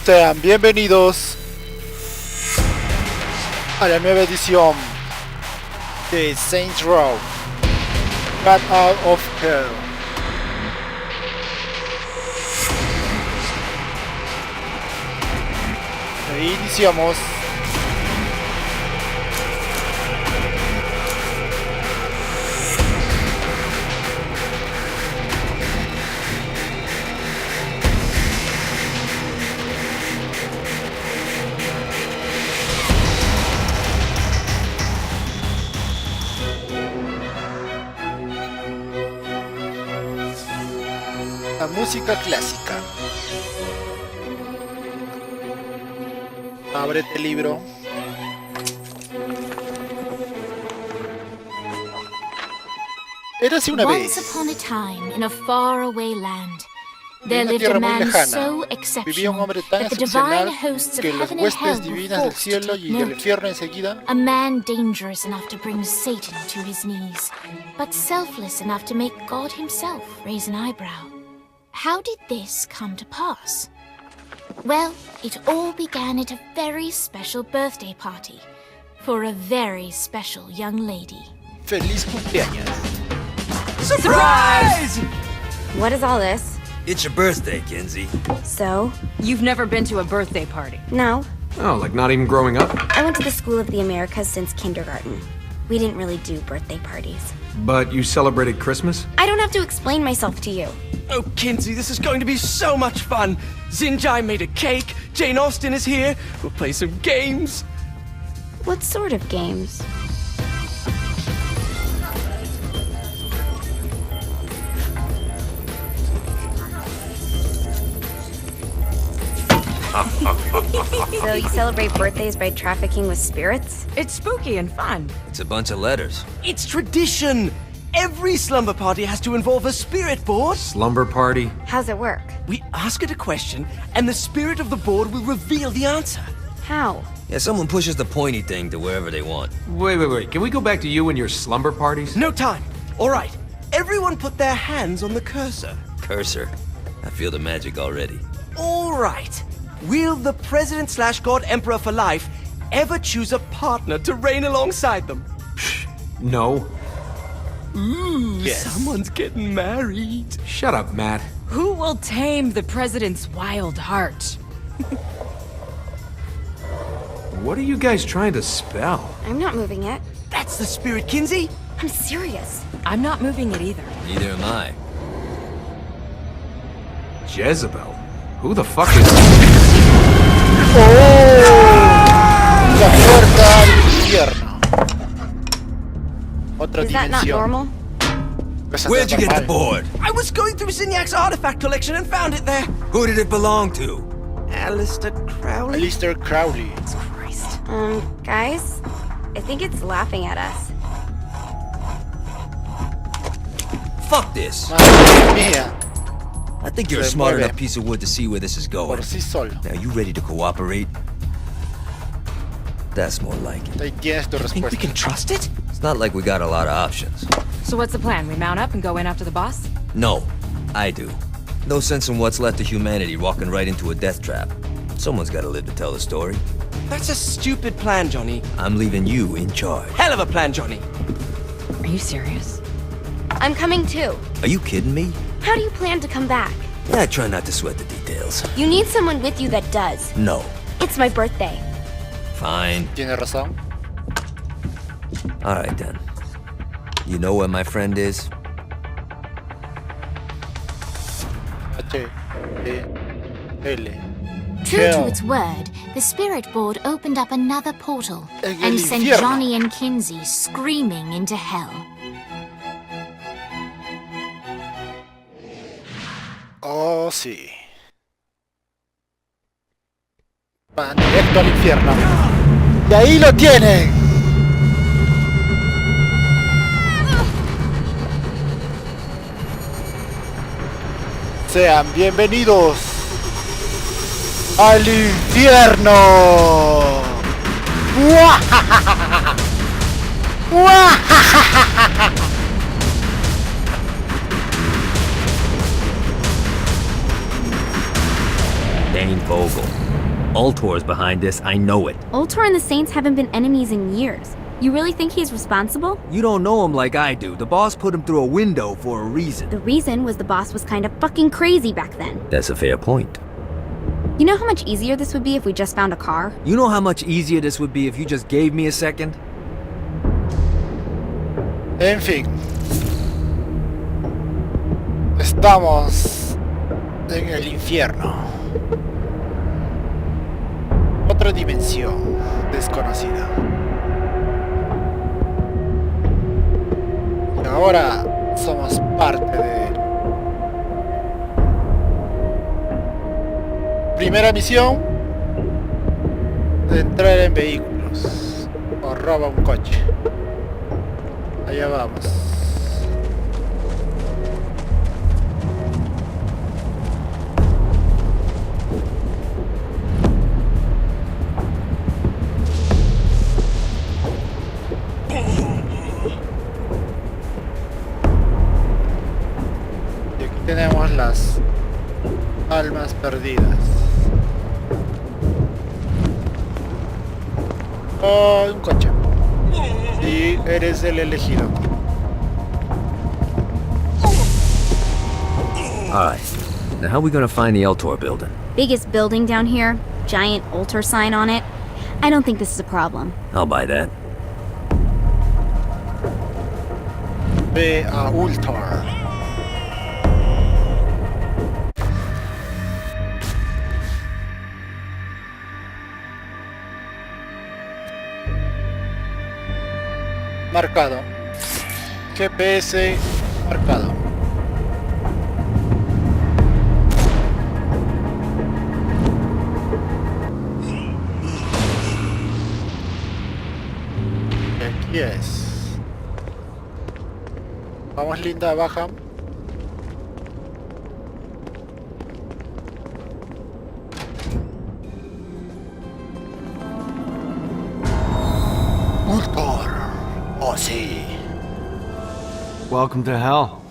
Sean bienvenidos a la nueva edición de Saints Row Gat Out of Hell. E iniciamos. La música clásica. Ábrete el libro. Érase una vez. Once upon a time, in a faraway land, there En una lived tierra a muy man lejana, so vivía un exceptional hombre tan that the divine excepcional hosts of que los heaven and hell huestes were divinas del forced to cielo take y del note. infierno enseguida. A man dangerous enough to bring Satan to his knees, but selfless enough to make God himself raise an eyebrow. How did this come to pass? Well, it all began at a very special birthday party for a very special young lady. Feliz cumpleaños. Surprise! What is all this? It's your birthday, Kinzie. So? You've never been to a birthday party? No. Oh, like not even growing up? I went to the School of the Americas since kindergarten. We didn't really do birthday parties. But you celebrated Christmas? I don't have to explain myself to you. Oh, Kinzie, this is going to be so much fun. Zinjai made a cake, Jane Austen is here, we'll play some games. What sort of games? So you celebrate birthdays by trafficking with spirits? It's spooky and fun. It's a bunch of letters. It's tradition. Every slumber party has to involve a spirit board. Slumber party? How's it work? We ask it a question, and the spirit of the board will reveal the answer. How? Yeah, someone pushes the pointy thing to wherever they want. Wait. Can we go back to you and your slumber parties? No time. All right. Everyone put their hands on the cursor. Cursor. I feel the magic already. All right. Will the president/god emperor for life ever choose a partner to reign alongside them? No. Ooh, Yes. someone's getting married. Shut up, Matt. Who will tame the president's wild heart? What are you guys trying to spell? I'm not moving it. That's the spirit, Kinzie. I'm serious. I'm not moving it either. Neither am I. Jezebel? Who the fuck is... La puerta al infierno. Otra Is that not dimensión. normal? Eso Where'd no you es get the normal. board? I was going through Zignac's artifact collection and found it there. Who did it belong to? Alistair Crowley? Alistair Crowley. Christ. Guys? I think it's laughing at us. Fuck this. Madre mía. I think you're a Se smart mueve. enough piece of wood to see where this is going. Por sí solo. Now, you ready to cooperate? That's more like it. Ahí tienes tu Think we respuesta. can trust it? It's not like we got a lot of options. So what's the plan? We mount up and go in after the boss? No, I do. No sense in what's left of humanity walking right into a death trap. Someone's gotta live to tell the story. That's a stupid plan, Johnny. I'm leaving you in charge. Hell of a plan, Johnny. Are you serious? I'm coming too. Are you kidding me? How do you plan to come back? Yeah, I try not to sweat the details. You need someone with you that does. No. It's my birthday. Fine. Tiene razón. Alright then. You know where my friend is? H, E, L. True Hell. to its word, the spirit board opened up another portal En el and sent infierno. Johnny and Kinzie screaming into hell. Oh, sí. Van directo al infierno. Y ahí lo tienen. Sean bienvenidos al infierno. Dane Vogel. Ultor's behind this, I know it. Ultor and the Saints haven't been enemies in years. You really think he's responsible? You don't know him like I do. The boss put him through a window for a reason. The reason was the boss was kind of fucking crazy back then. That's a fair point. You know how much easier this would be if we just found a car? You know how much easier this would be if you just gave me a second? En fin. Estamos en el infierno. Otra dimensión desconocida. Y ahora somos parte de él. Primera misión: de entrar en vehículos o roba un coche. Allá vamos. Y aquí tenemos las almas perdidas. Oh, un coche. Y eres el elegido. Alright. Now how are we gonna find the Ultor building? Biggest building down here, giant Ultor sign on it. I don't think this is a problem. I'll buy that. Ve a Ultor. Marcado. GPS marcado. Aquí es. Vamos, linda, baja. Ultor. Oh, sí. Welcome to hell.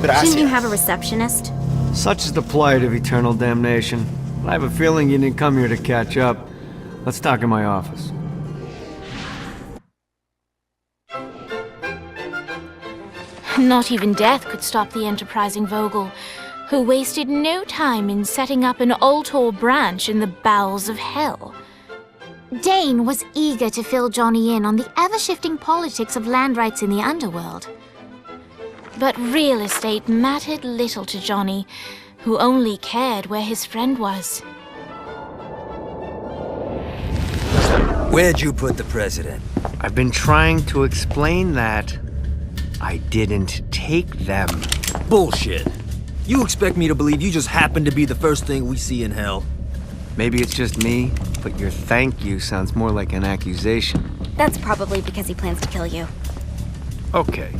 Gracias. Shouldn't you have a receptionist? Such is the plight of eternal damnation. I have a feeling you didn't come here to catch up. Let's talk in my office. Not even death could stop the enterprising Vogel, who wasted no time in setting up an Ultor branch in the bowels of hell. Dane was eager to fill Johnny in on the ever-shifting politics of land rights in the underworld. But real estate mattered little to Johnny, who only cared where his friend was. Where'd you put the president? I've been trying to explain that. I didn't take them. Bullshit. You expect me to believe you just happened to be the first thing we see in hell? Maybe it's just me, but your thank you sounds more like an accusation. That's probably because he plans to kill you. Okay.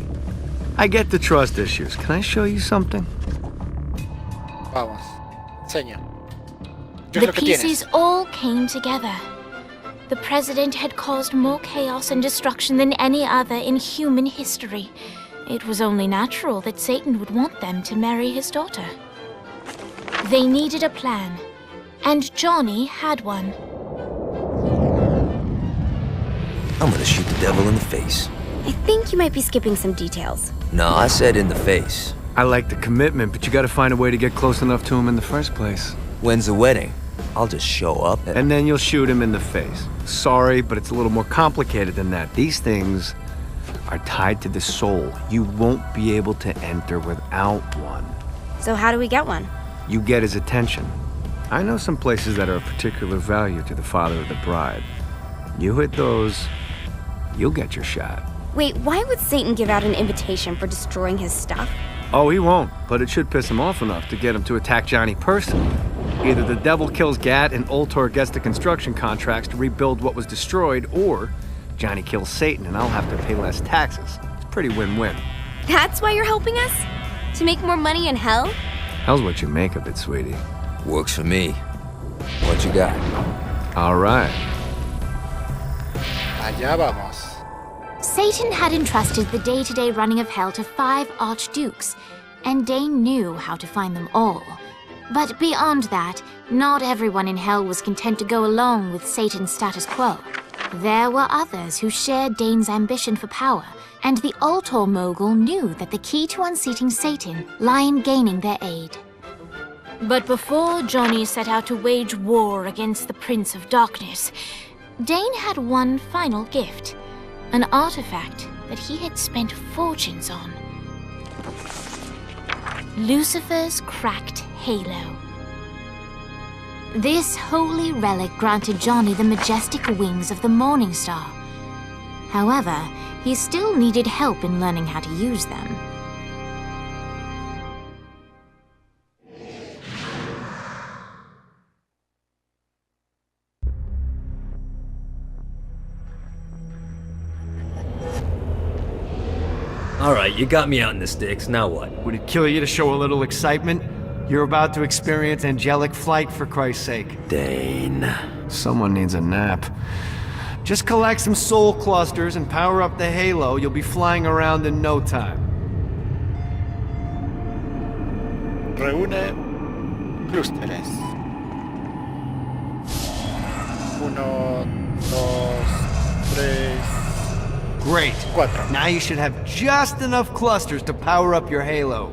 I get the trust issues. Can I show you something? Vamos. Enseña. ¿Qué es The lo que tienes? pieces all came together. The president had caused more chaos and destruction than any other in human history. It was only natural that Satan would want them to marry his daughter. They needed a plan, and Johnny had one. I'm gonna shoot the devil in the face. I think you might be skipping some details. No, I said in the face. I like the commitment, but you gotta find a way to get close enough to him in the first place. When's the wedding? I'll just show up And then you'll shoot him in the face. Sorry, but it's a little more complicated than that. These things are tied to the soul. You won't be able to enter without one. So how do we get one? You get his attention. I know some places that are of particular value to the father of the bride. You hit those, you'll get your shot. Wait, why would Satan give out an invitation for destroying his stuff? Oh, he won't, but it should piss him off enough to get him to attack Johnny personally. Either the devil kills Gat and Ultor gets the construction contracts to rebuild what was destroyed, or Johnny kills Satan and I'll have to pay less taxes. It's pretty win-win. That's why you're helping us? To make more money in hell? Hell's what you make of it, sweetie. Works for me. What you got? All right. Allá vamos. Satan had entrusted the day-to-day running of hell to 5 archdukes, and Dane knew how to find them all. But beyond that, not everyone in Hell was content to go along with Satan's status quo. There were others who shared Dane's ambition for power, and the Ultor mogul knew that the key to unseating Satan lay in gaining their aid. But before Johnny set out to wage war against the Prince of Darkness, Dane had one final gift, an artifact that he had spent fortunes on. Lucifer's cracked halo. This holy relic granted Johnny the majestic wings of the Morning Star. However, he still needed help in learning how to use them. Alright, you got me out in the sticks, now what? Would it kill you to show a little excitement? You're about to experience angelic flight, for Christ's sake. Dane. Someone needs a nap. Just collect some soul clusters and power up the halo. You'll be flying around in no time. Reúne clústeres. 1, 2, 3, Great. 4. Now you should have just enough clusters to power up your halo.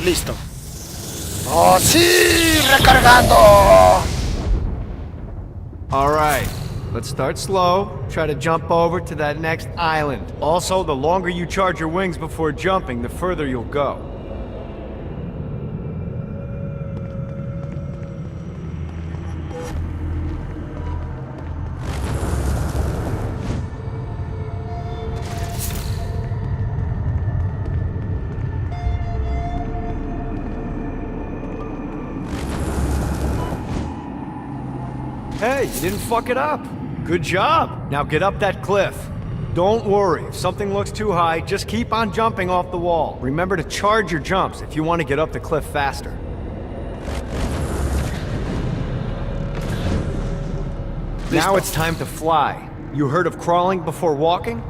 Listo. ¡Oh, sí! ¡Recargando! Alright, let's start slow. Try to jump over to that next island. Also, the longer you charge your wings before jumping, the further you'll go. Hey, you didn't fuck it up. Good job. Now get up that cliff. Don't worry, if something looks too high, just keep on jumping off the wall. Remember to charge your jumps if you want to get up the cliff faster. Now it's time to fly. You heard of crawling before walking?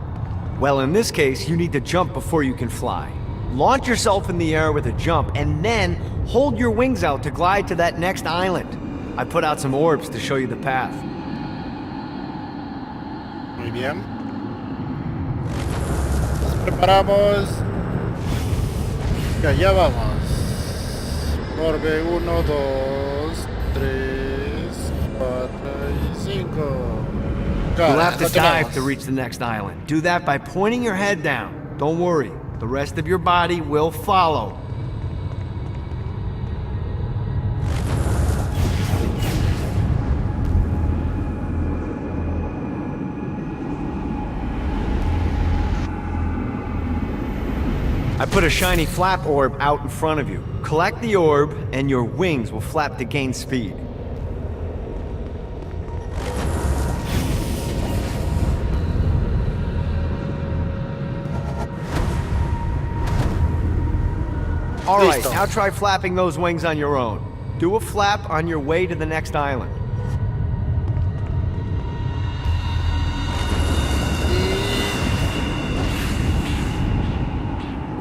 Well, in this case, you need to jump before you can fly. Launch yourself in the air with a jump, and then hold your wings out to glide to that next island. I put out some orbs to show you the path. Muy bien. Nos preparamos. Y allá vamos. Orbe 1, 2, 3, 4 y 5. You'll have to dive to reach the next island. Do that by pointing your head down. Don't worry, the rest of your body will follow. I put a shiny flap orb out in front of you. Collect the orb, and your wings will flap to gain speed. Alright, now try flapping those wings on your own. Do a flap on your way to the next island.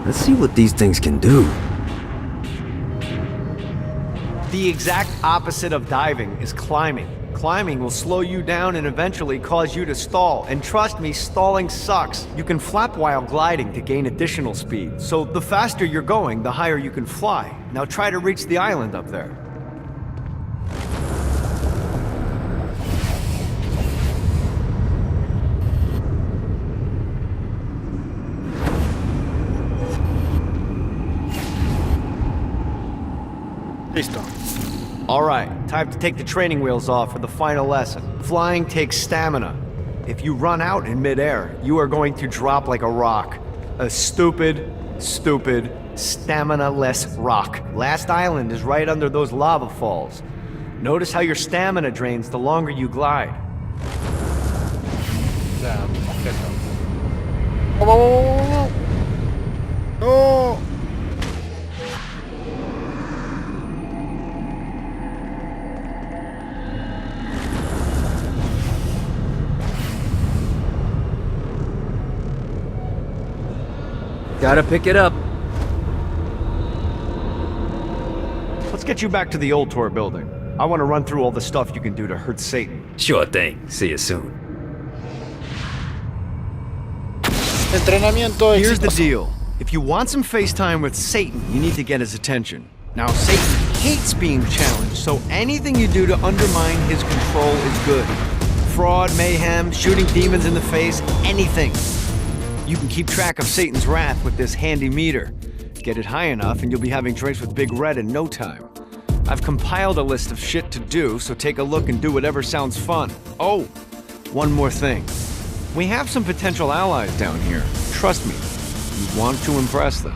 Let's see what these things can do. The exact opposite of diving is climbing. Climbing will slow you down and eventually cause you to stall. And trust me, stalling sucks. You can flap while gliding to gain additional speed. So the faster you're going, the higher you can fly. Now try to reach the island up there. Listo. Alright, time to take the training wheels off for the final lesson. Flying takes stamina. If you run out in midair, you are going to drop like a rock. A stupid, stamina-less rock. Last island is right under those lava falls. Notice how your stamina drains the longer you glide. Ya, perfecto. ¡Oh! Gotta pick it up. Let's get you back to the old tour building. I want to run through all the stuff you can do to hurt Satan. Sure thing. See you soon. Entrenamiento Here's the exitoso. deal. If you want some FaceTime with Satan, you need to get his attention. Now, Satan hates being challenged, so anything you do to undermine his control is good. Fraud, mayhem, shooting demons in the face, anything. You can keep track of Satan's wrath with this handy meter. Get it high enough and you'll be having drinks with Big Red in no time. I've compiled a list of shit to do, so take a look and do whatever sounds fun. Oh, one more thing. We have some potential allies down here. Trust me, you want to impress them.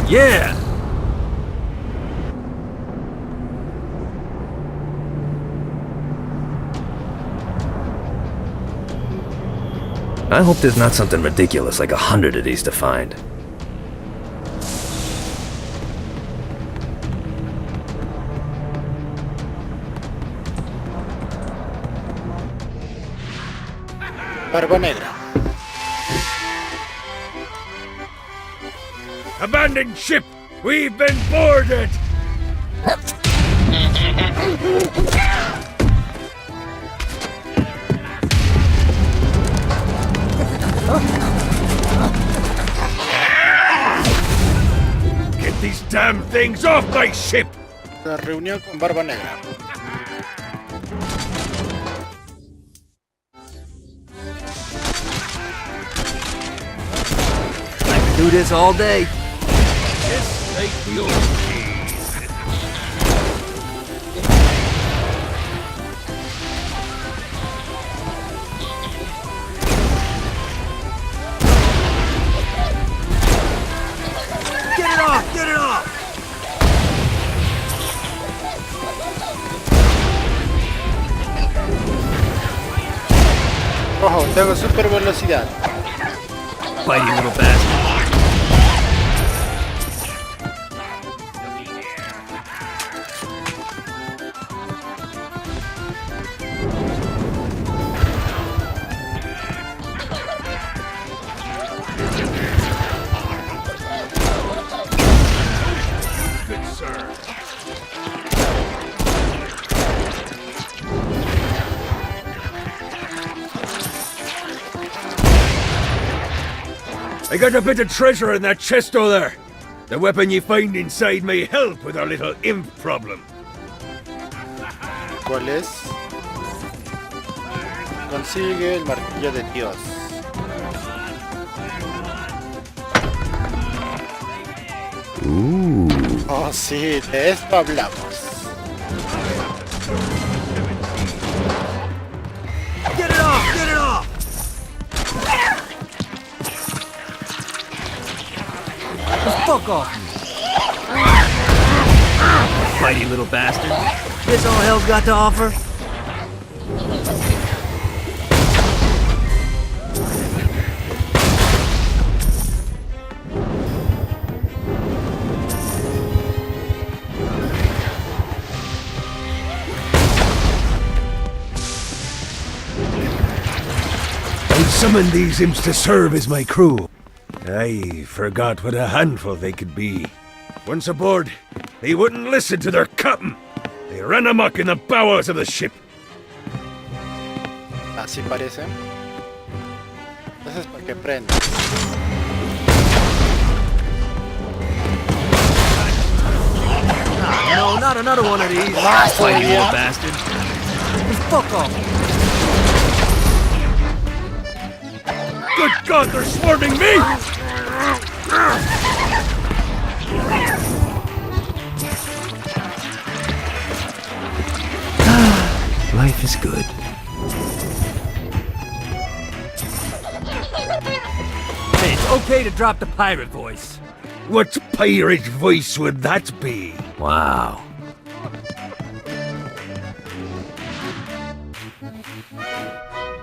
Yeah! I hope there's not something ridiculous like 100 of these to find. Barba Negra. Abandoned ship! We've been boarded! Get these damn things off my ship! La reunión con Barba Negra. I can do this all day. Just like the old days. Get it off! Get it off! Ojo, tengo super velocidad. Bitey little bastard. Good sir. I got a bit of treasure in that chest over there. The weapon you find inside may help with our little imp problem. ¿Cuál es? Consigue el martillo de Dios. Oh, sí, de esto hablamos. Get it off! Get it off! Fuck off me. Bitey little bastard. This all hell's got to offer? I summoned these imps to serve as my crew. I forgot what a handful they could be. Once aboard, they wouldn't listen to their captain. They ran amok in the bowels of the ship. Así parece. Entonces, ¿para qué prende? No, not another one of these. Más Bitey little todavía. bastard. Fuck off. Good God, they're swarming me! Life is good. Hey, it's okay to drop the pirate voice. What pirate voice would that be? Wow.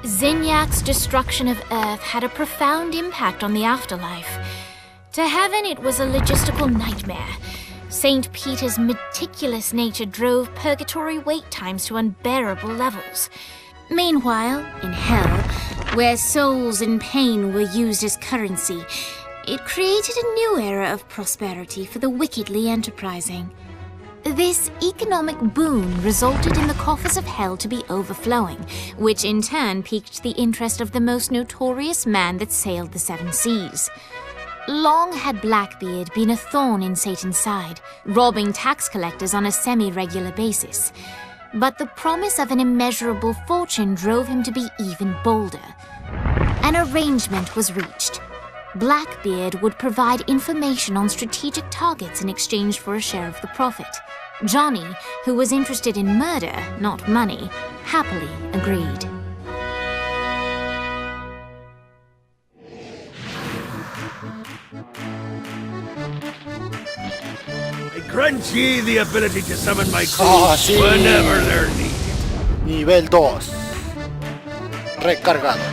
Zinyak's destruction of Earth had a profound impact on the afterlife. To heaven, it was a logistical nightmare. St. Peter's meticulous nature drove purgatory wait times to unbearable levels. Meanwhile, in hell, where souls in pain were used as currency, it created a new era of prosperity for the wickedly enterprising. This economic boon resulted in the coffers of hell to be overflowing, which in turn piqued the interest of the most notorious man that sailed the seven seas. Long had Blackbeard been a thorn in Satan's side, robbing tax collectors on a semi-regular basis. But the promise of an immeasurable fortune drove him to be even bolder. An arrangement was reached. Blackbeard would provide information on strategic targets in exchange for a share of the profit. Johnny, who was interested in murder, not money, happily agreed. I grant ye the ability to summon my crew Sí. whenever they're needed. Nivel 2. Recargado.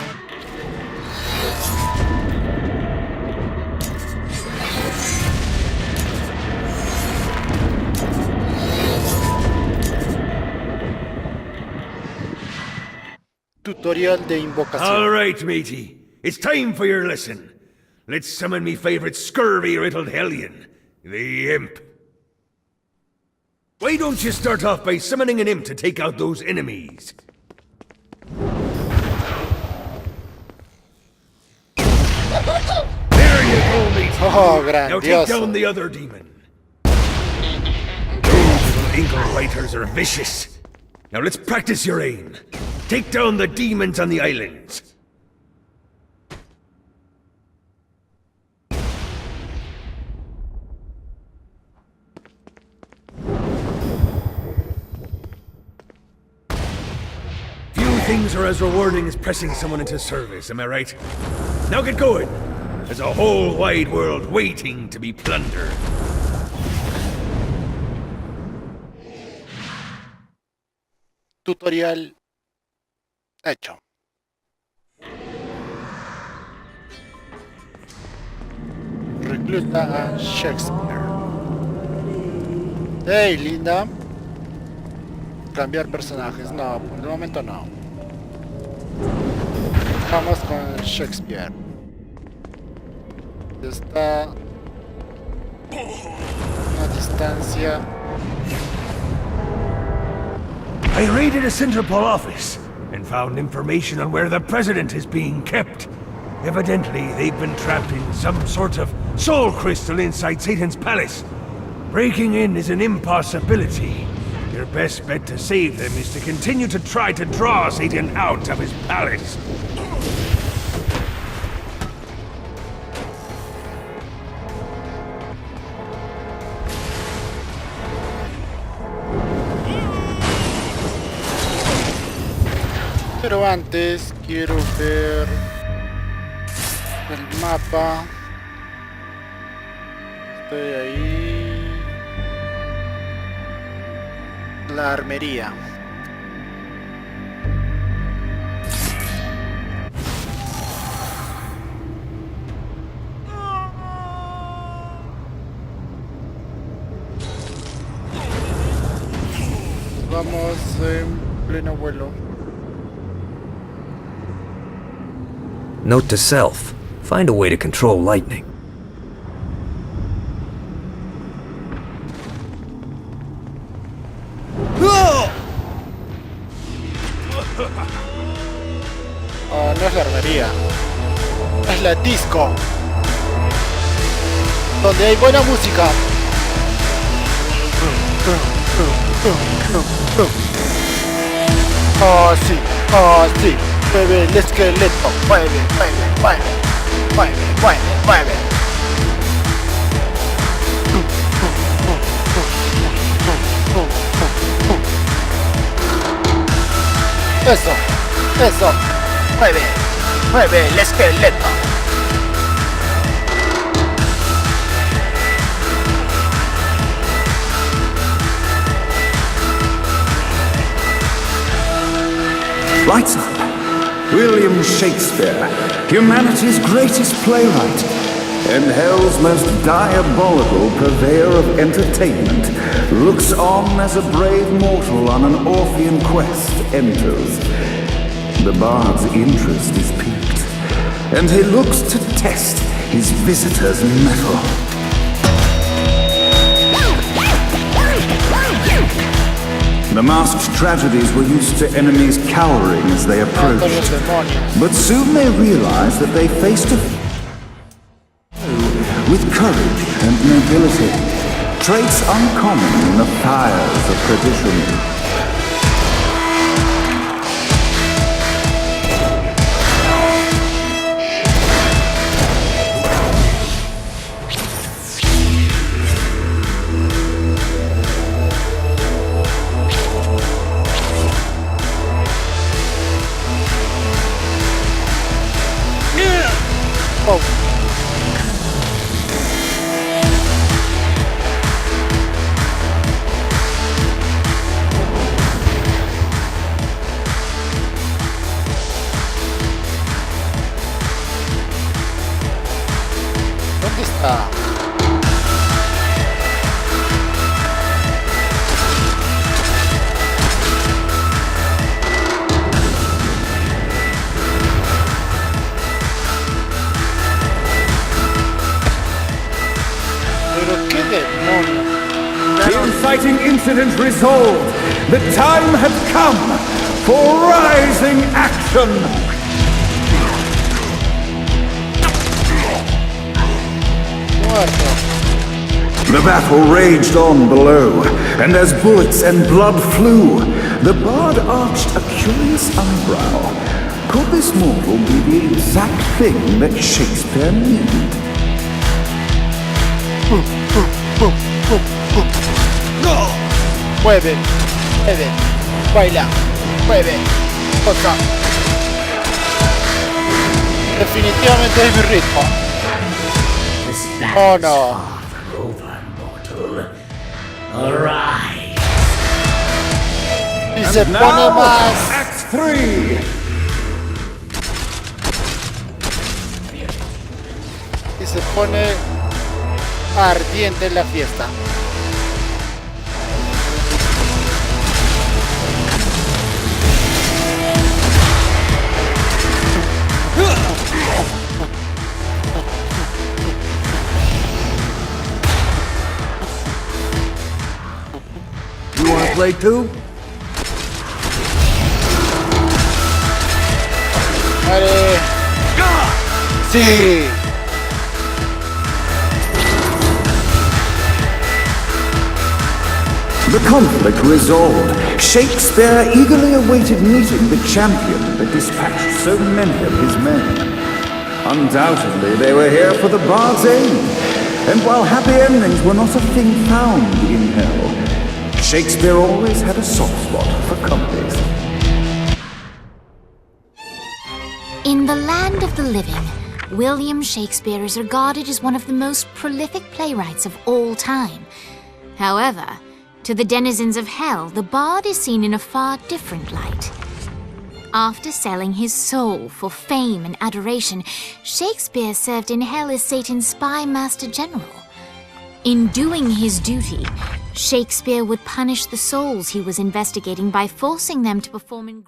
Tutorial de invocación. All right, matey. It's time for your lesson. Let's summon me favorite scurvy-riddled hellion, the Imp. Why don't you start off by summoning an imp to take out those enemies? There you go, matey. Oh, Now take grandioso. down the other demon. Those little ankle biters are vicious. Now let's practice your aim. Take down the demons on the islands. Few things are as rewarding as pressing someone into service, am I right? Now get going. There's a whole wide world waiting to be plundered. Tutorial hecho. Recluta a Shakespeare. Hey, linda. Cambiar personajes. No, por el momento no. Vamos con Shakespeare. Está a una distancia. I raided a Centerpol office and found information on where the president is being kept. Evidently, they've been trapped in some sort of soul crystal inside Satan's palace. Breaking in is an impossibility. Your best bet to save them is to continue to try to draw Satan out of his palace. Pero antes quiero ver el mapa. Estoy ahí. La armería. Vamos en pleno vuelo. Note to self, find a way to control lightning. Oh, no es la armería. Es la disco. Donde hay buena música. Oh, sí. Oh, sí. Mueve el esqueleto, mueve, mueve, mueve, mueve, mueve, mueve. Eso, eso, mueve, mueve el esqueleto. Lights up. William Shakespeare, humanity's greatest playwright, and hell's most diabolical purveyor of entertainment, looks on as a brave mortal on an Orphean quest enters. The bard's interest is piqued, and he looks to test his visitor's mettle. The masked tragedies were used to enemies cowering as they approached, but soon they realized that they faced a foe with courage and nobility, traits uncommon in the fires of perdition. Oh. ¿Dónde está? The inciting incident resolved. The time had come for rising action. The battle raged on below, and as bullets and blood flew, the bard arched a curious eyebrow. Could this mortal be the exact thing that Shakespeare needed? Mueve, mueve, baila, mueve, otra. Definitivamente es mi ritmo. Oh no. Y se pone más. Act 3. Y se pone ardiente la fiesta. You wanna play too? Vale. Sí. The conflict resolved. Shakespeare eagerly awaited meeting the champion that dispatched so many of his men. Undoubtedly, they were here for the bard's aid. And while happy endings were not a thing found in hell, Shakespeare always had a soft spot for comedies. In the land of the living, William Shakespeare is regarded as one of the most prolific playwrights of all time. However, to the denizens of hell, the bard is seen in a far different light. After selling his soul for fame and adoration, Shakespeare served in hell as Satan's spy master general. In doing his duty, Shakespeare would punish the souls he was investigating by forcing them to perform in